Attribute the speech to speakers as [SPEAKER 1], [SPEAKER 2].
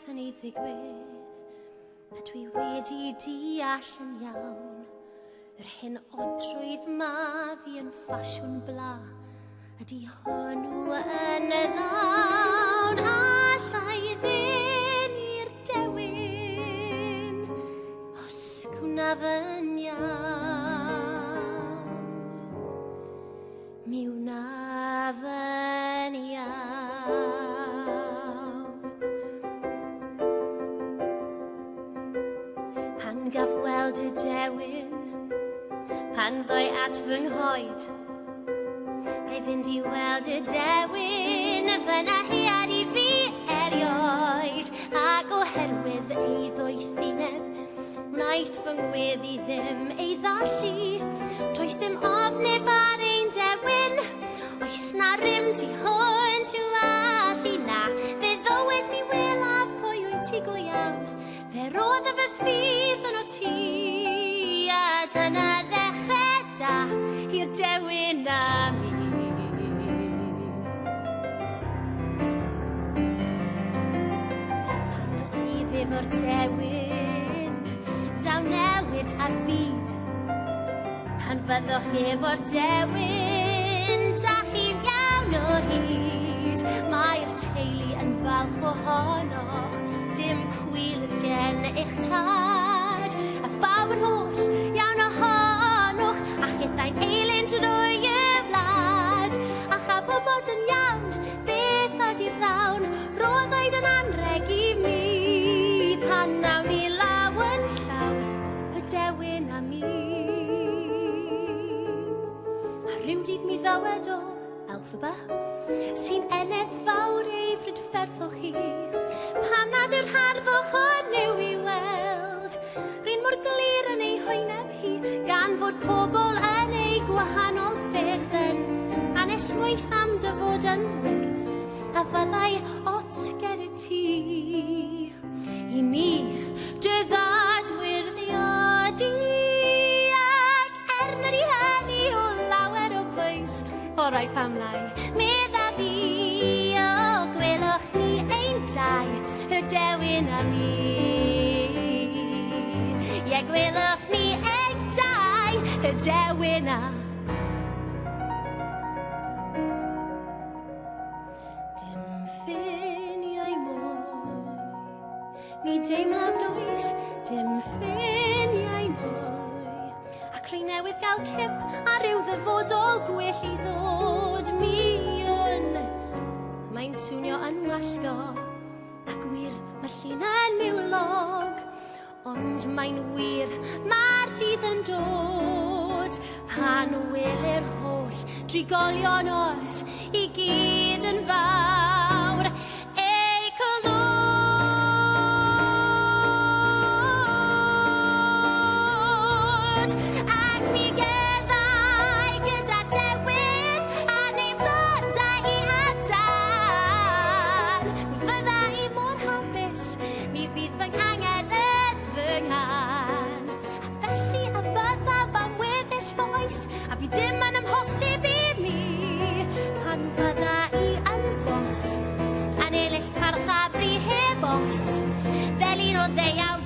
[SPEAKER 1] wnaeth yn ei ddigwydd, a dwi wedi deall yn iawn, yr hyn odrwydd ma fi yn ffasiwn bla, ydy hwnnw yn y ddawn, allai ddyn i'r dewin, os gwnaf yn iawn, mi wnaf yn iawn. Pan gaf weld y dewin, pan ddoi at fy nghoed, gai fynd i weld y dewin, fyna hiad i fi erioed, ac oherwydd ei ddoethineb, wnaeth fy ngweddi ddim ei ddallu, does dim ofneb ar ein dewin, oes na rym tu hwn tu allu na, fe ddywed mi welaf pwy wyt ti go iawn, fe roedd y fy ffydd yn o ti, a dyna ddechrau da i'r dewin a mi. Pan oedd efo'r dewin, daw newid ar fyd, pan fyddwch efo'r dewin, da chi'n iawn o hyd, mae'r teulu yn falch ohonoch, dim cwilydd gen eich tad, a phawb yn holl iawn ohonoch, a chyddai'n eilen drwy y wlad, a chafo bod yn iawn, beth ydy'r ddawn, roedd oed yn anreg i mi, pan nawn ni law yn llaw, y dewin a mi. A rhyw dydd mi ddywed o Elphaba, sy'n eneth fawr ei ffrydferthoch chi, pam nad yw'r harddwch hwn yw i weld, rhain mor glir yn ei hwyneb hi, gan fod pobl yn ei gwahanol ffyrdd yn anesmwyth am dy fod yn wyrdd, a fyddai otger y ti. I mi, dy ddadwyr ddiodi, ac ernyr i hynny o lawer o bwys, o rai pamlau, medda fi, o gwelwch ni ein dau, y dewin a mi. Ie, gwelwch ni ein dau, y dewin a dim ffiniau mwy, ni deimlaf does, dim ffiniau mwy, ac rhaid newydd gael cip a rhyw ddyfodol gwell i ddod mi yn. Mae'n swnio yn wallgo, ac wir mae llun yn niwlog, ond mae'n wir mae'r dydd yn dod, pan welir holl drigolion ors i gyd yn fawr, ei clod. Ac mi gerddai gyda dewin, a neu blodau i adar, mi fydda i mor hapus, mi fydd fy nghangen yn fy nghan, ac felly a byddaf am weddill foes, a fi dim yn amhosib i mi, pan fydda i yn fos, a'n ennill parch a bri heb os, fel un o ddeuawd